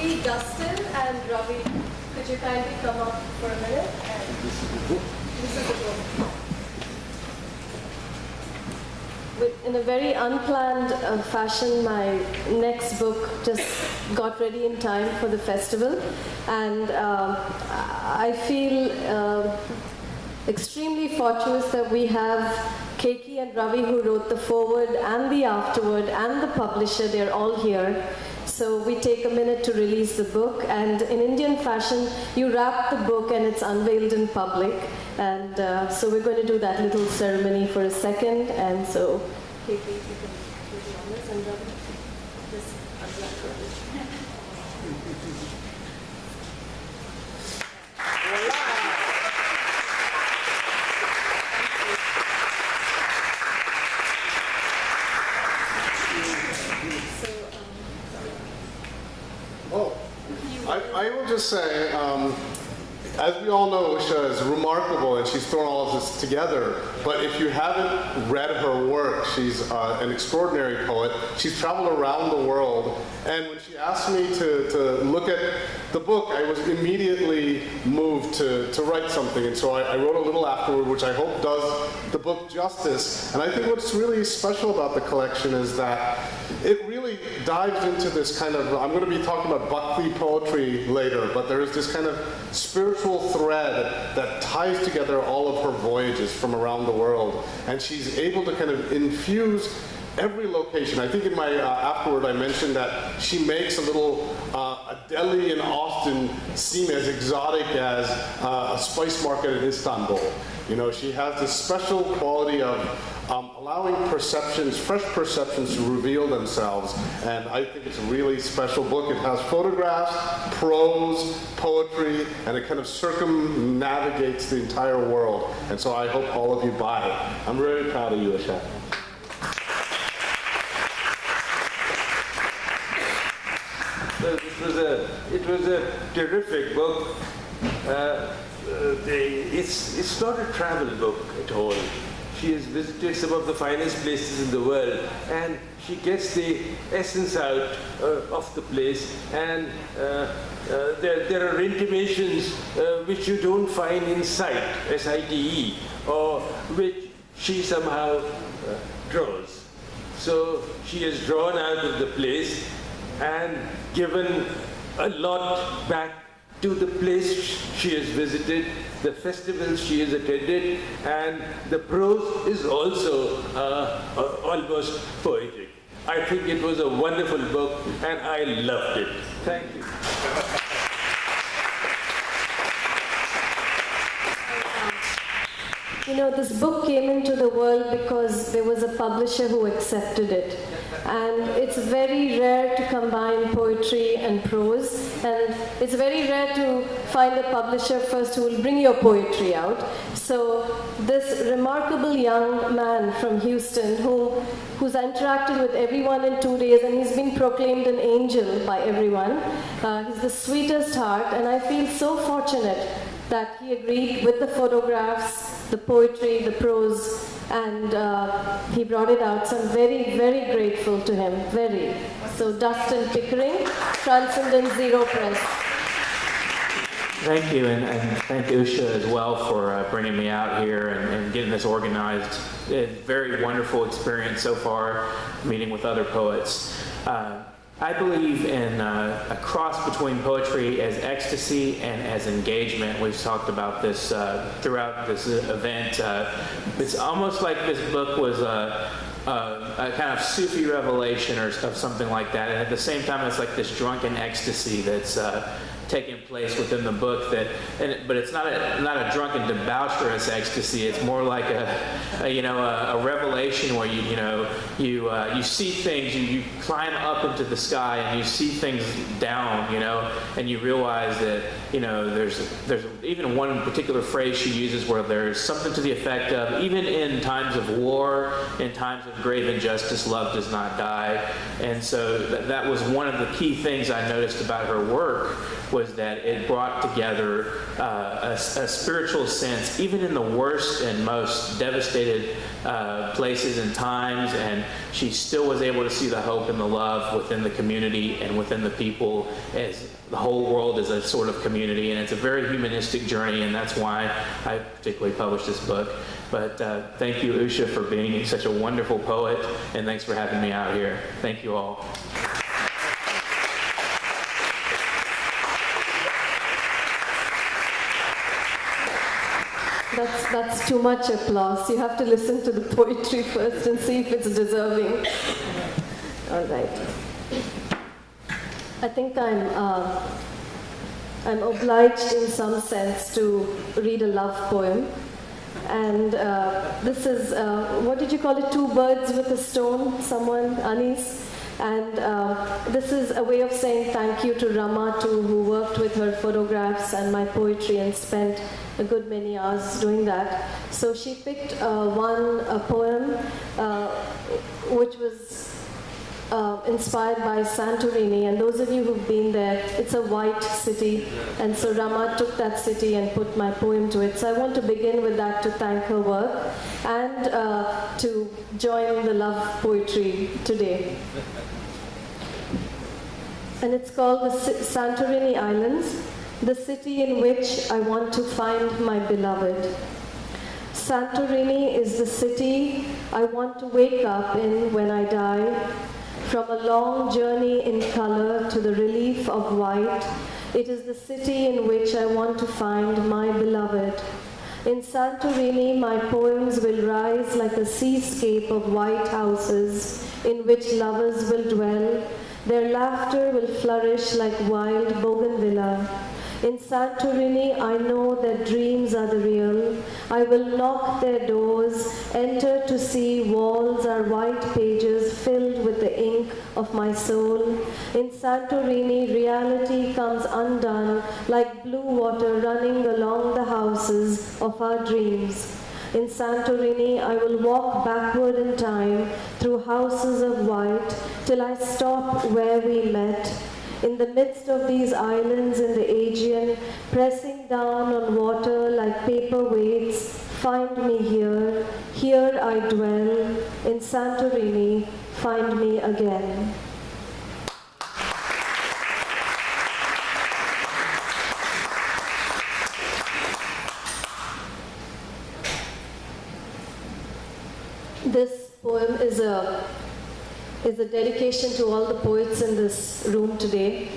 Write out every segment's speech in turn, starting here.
Maybe Dustin and Ravi, could you kindly come up for a minute? And this is the book. In a very unplanned fashion, my next book just got ready in time for the festival, and I feel extremely fortunate that we have Keiki and Ravi, who wrote the foreword and the afterword, and the publisher. They're all here. So we take a minute to release the book, and in Indian fashion, you wrap the book and it's unveiled in public. And so we're going to do that little ceremony for a second. And so, Keiki, you can do the honors, and Ravi, just unwrap it. I will just say, as we all know, Usha is remarkable and she's thrown all of this together. But if you haven't read her work, she's an extraordinary poet. She's traveled around the world. And when she asked me to look at the book, I was immediately moved to write something. And so I wrote a little afterward, which I hope does the book justice. And I think what's really special about the collection is that it really dives into this kind of, I'm going to be talking about Bhakti poetry later, but there's this kind of spiritual thread that ties together all of her voyages from around the world. And she's able to kind of infuse every location. I think in my afterward I mentioned that she makes a little a deli in Austin seem as exotic as a spice market in Istanbul. You know, she has this special quality of allowing perceptions, fresh perceptions to reveal themselves. And I think it's a really special book. It has photographs, prose, poetry, and it kind of circumnavigates the entire world. And so I hope all of you buy it. I'm really proud of you, Usha. It was a terrific book. It's not a travel book at all. She has visited some of the finest places in the world, and she gets the essence out of the place. And there are intimations which you don't find in sight, S-I-T-E, or which she somehow draws. So she has drawn out of the place and given a lot back to the place she has visited, the festivals she has attended, and the prose is also almost poetic. I think it was a wonderful book, and I loved it. Thank you. You know, this book came into the world because there was a publisher who accepted it. And it's very rare to combine poetry and prose. And it's very rare to find a publisher first who will bring your poetry out. So this remarkable young man from Houston who's interacted with everyone in 2 days, and he's been proclaimed an angel by everyone. He's the sweetest heart, and I feel so fortunate that he agreed with the photographs, the poetry, the prose, and he brought it out. So I'm very, very grateful to him, very. So Dustin Pickering, Transcendent Zero Press. Thank you, and thank Usha as well for bringing me out here and getting this organized. A very wonderful experience so far, meeting with other poets. I believe in a cross between poetry as ecstasy and as engagement. We've talked about this throughout this event. It's almost like this book was a kind of Sufi revelation or something like that. And at the same time, it's like this drunken ecstasy that's taking place within the book. But it's not a drunken debaucherous ecstasy. It's more like a revelation where you see things. You climb up into the sky and you see things down. And you realize that there's even one particular phrase she uses where there's something to the effect of, even in times of war, in times of grave injustice, love does not die. And so that was one of the key things I noticed about her work, was that it brought together a spiritual sense, even in the worst and most devastated places and times, and she still was able to see the hope and the love within the community and within the people, as the whole world is a sort of community. And it's a very humanistic journey, and that's why I particularly published this book. But thank you, Usha, for being such a wonderful poet, and thanks for having me out here. Thank you all. That's too much applause. You have to listen to the poetry first and see if it's deserving. All right. I think I'm obliged in some sense to read a love poem. And this is, what did you call it? Two birds with a stone, someone, Anis. And this is a way of saying thank you to Rama too, who worked with her photographs and my poetry and spent a good many hours doing that. So she picked one poem which was inspired by Santorini, and those of you who've been there, it's a white city, and so Rama took that city and put my poem to it. So I want to begin with that to thank her work and to join the love poetry today. And it's called the Santorini Islands, the city in which I want to find my beloved. Santorini is the city I want to wake up in when I die. From a long journey in color to the relief of white, it is the city in which I want to find my beloved. In Santorini, my poems will rise like a seascape of white houses in which lovers will dwell. Their laughter will flourish like wild bougainvillea. In Santorini, I know that dreams are the real. I will knock their doors, enter to see walls are white pages filled with the ink of my soul. In Santorini, reality comes undone like blue water running along the houses of our dreams. In Santorini, I will walk backward in time through houses of white till I stop where we met. In the midst of these islands in the Aegean, pressing down on water like paper weights, find me here, here I dwell. In Santorini, find me again. This poem is a dedication to all the poets in this room today,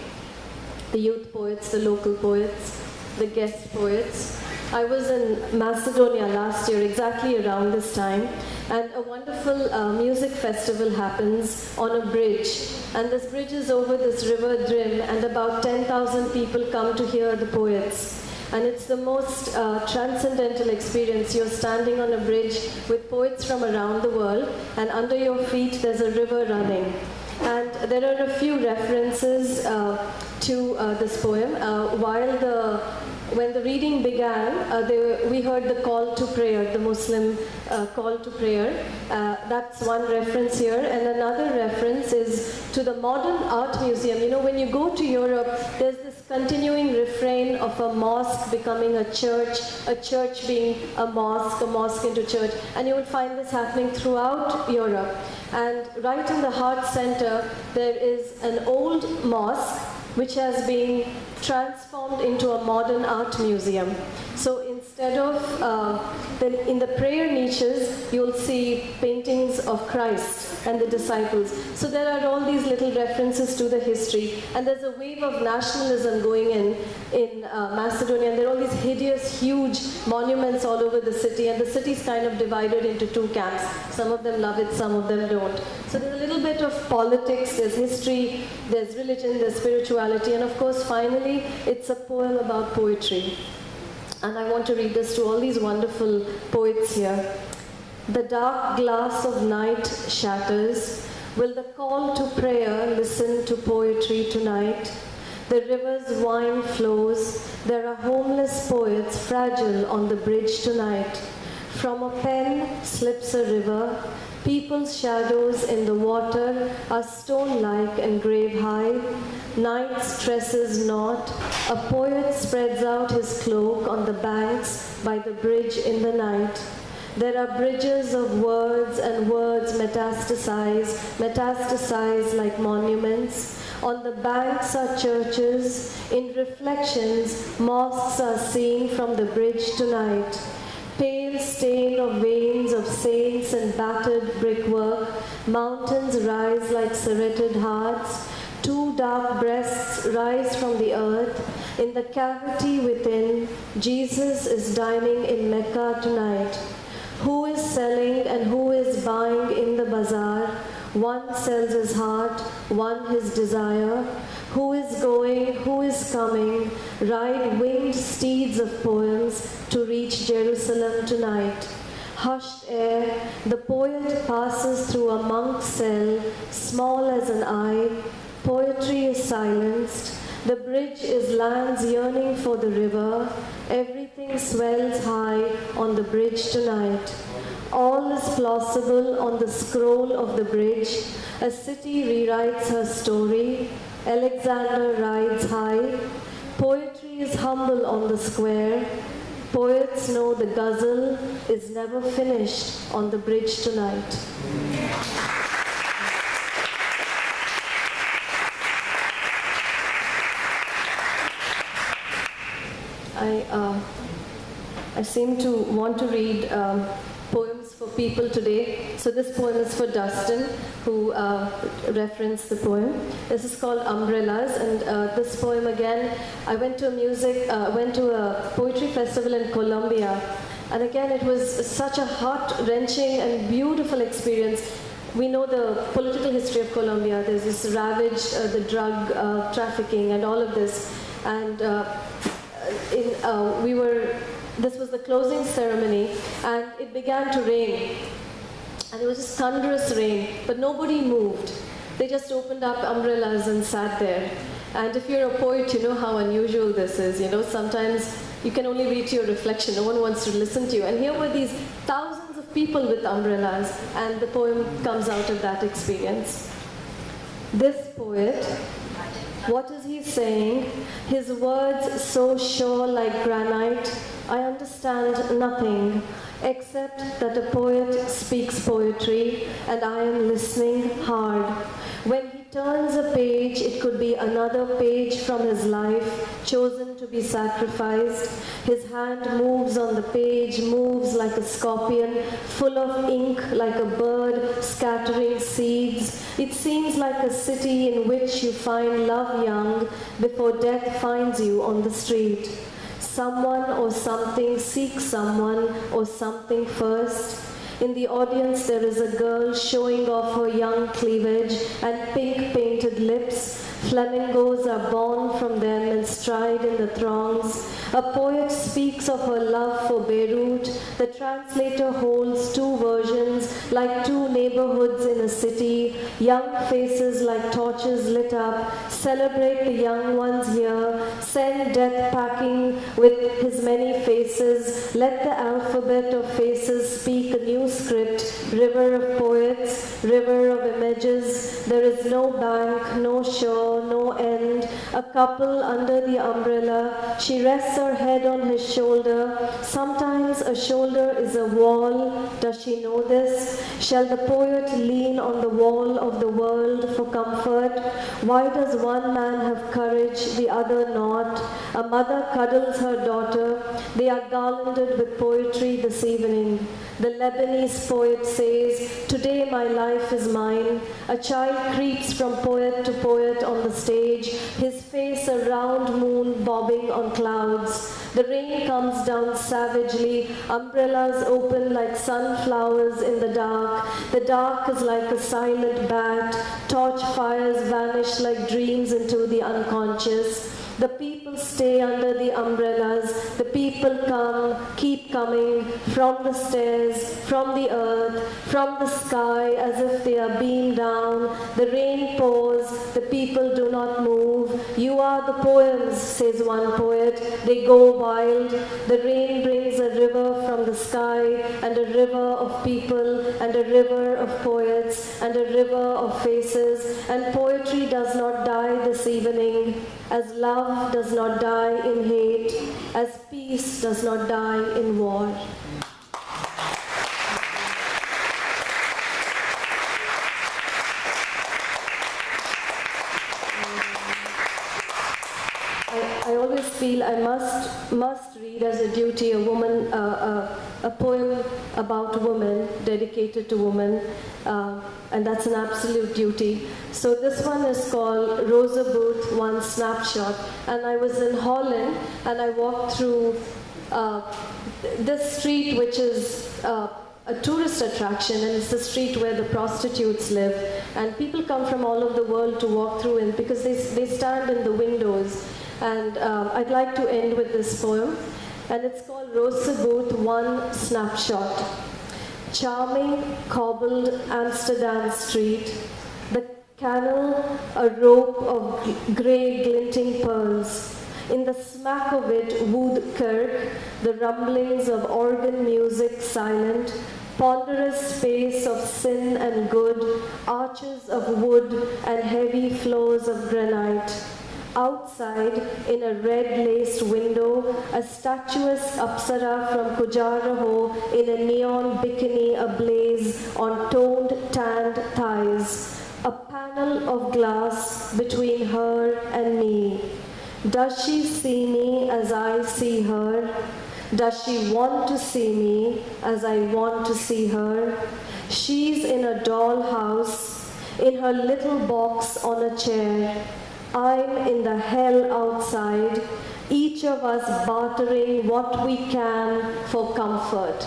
the youth poets, the local poets, the guest poets. I was in Macedonia last year, exactly around this time, and a wonderful music festival happens on a bridge. And this bridge is over this river Drim, and about 10,000 people come to hear the poets. And it's the most transcendental experience. You're standing on a bridge with poets from around the world, and under your feet there's a river running. And there are a few references to this poem. When the reading began, we heard the call to prayer, the Muslim call to prayer. That's one reference here. And another reference is to the modern art museum. You know, when you go to Europe, there's this continuing refrain of a mosque becoming a church being a mosque into church. And you will find this happening throughout Europe. And right in the heart center, there is an old mosque which has been transformed into a modern art museum. So instead of, in the prayer niches, you'll see paintings of Christ and the disciples. So there are all these little references to the history. And there's a wave of nationalism going in Macedonia. And there are all these hideous, huge monuments all over the city. And the city's kind of divided into two camps. Some of them love it, some of them don't. So there's a little bit of politics, there's history, there's religion, there's spirituality, and of course, finally, it's a poem about poetry. And I want to read this to all these wonderful poets here. The dark glass of night shatters. Will the call to prayer listen to poetry tonight? The river's wine flows. There are homeless poets fragile on the bridge tonight. From a pen slips a river. People's shadows in the water are stone-like and grave-high. Night stresses not. A poet spreads out his cloak on the banks by the bridge in the night. There are bridges of words, and words metastasize like monuments. On the banks are churches. In reflections, mosques are seen from the bridge tonight. Pale stain of veins of saints and battered brickwork, mountains rise like serrated hearts. Two dark breasts rise from the earth. In the cavity within, Jesus is dining in Mecca tonight. Who is selling and who is buying in the bazaar? One sells his heart, one his desire. Who is going, who is coming? Ride winged steeds of poems to reach Jerusalem tonight. Hushed air, the poet passes through a monk's cell, small as an eye. Poetry is silenced. The bridge is lands yearning for the river. Everything swells high on the bridge tonight. All is plausible on the scroll of the bridge. A city rewrites her story. Alexander rides high. Poetry is humble on the square. Poets know the ghazal is never finished on the bridge tonight. I seem to want to read poems for people today. So this poem is for Dustin, who referenced the poem. This is called Umbrellas, and this poem again, I went to a poetry festival in Colombia, and again it was such a heart-wrenching and beautiful experience. We know the political history of Colombia. There's this ravage, the drug trafficking and all of this, and this was the closing ceremony, and it began to rain, and it was just thunderous rain, but nobody moved. They just opened up umbrellas and sat there. And if you're a poet, you know how unusual this is. You know, sometimes you can only read to your reflection. No one wants to listen to you. And here were these thousands of people with umbrellas, and the poem comes out of that experience. This poet, what is he saying? His words so sure like granite. I understand nothing except that a poet speaks poetry, and I am listening hard. When he turns a page, it could be another page from his life, chosen to be sacrificed. His hand moves on the page, moves like a scorpion, full of ink like a bird scattering seeds. It seems like a city in which you find love young before death finds you on the street. Someone or something seeks someone or something first. In the audience there is a girl showing off her young cleavage and pink painted lips. Flamingos are born from them and stride in the throngs. A poet speaks of her love for Beirut. The translator holds two versions, like two neighborhoods in a city. Young faces like torches lit up. Celebrate the young ones here. Send death packing with his many faces. Let the alphabet of faces speak a new script. River of poets, river of images. There is no bank, no shore, no end. A couple under the umbrella. She rests her head on his shoulder. Sometimes a shoulder is a wall. Does she know this? Shall the poet lean on the wall of the world for comfort? Why does one man have courage, the other not? A mother cuddles her daughter. They are garlanded with poetry this evening. The Lebanese poet says, "Today my life is mine." A child creeps from poet to poet on the stage, his face a round moon bobbing on clouds. The rain comes down savagely, umbrellas open like sunflowers in the dark. The dark is like a silent bat, torch fires vanish like dreams into the unconscious. The people stay under the umbrellas. The people come, keep coming, from the stairs, from the earth, from the sky, as if they are beamed down. The rain pours, the people do not move. You are the poems, says one poet. They go wild. The rain brings a river from the sky, and a river of people, and a river of poets, and a river of faces. And poetry does not die this evening, as love does not die in hate, as peace does not die in war. I always feel I must read as a duty a poem about women, dedicated to women, and that's an absolute duty. So this one is called Rosa Booth, One Snapshot, and I was in Holland, and I walked through this street, which is a tourist attraction, and it's the street where the prostitutes live, and people come from all over the world to walk through it because they stand in the windows. And I'd like to end with this poem, and it's called Rosa Booth, One Snapshot. Charming, cobbled Amsterdam street, the canal a rope of grey glinting pearls. In the smack of it, Wood Kirk, the rumblings of organ music silent, ponderous space of sin and good, arches of wood and heavy floors of granite. Outside, in a red-laced window, a statuesque Apsara from Khajuraho in a neon bikini ablaze on toned, tanned thighs. A panel of glass between her and me. Does she see me as I see her? Does she want to see me as I want to see her? She's in a dollhouse, in her little box on a chair. I'm in the hell outside, each of us bartering what we can for comfort.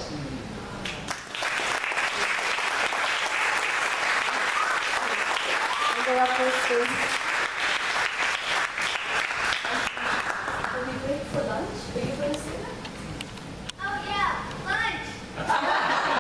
And there are posters. Will we break for lunch? Will you bring us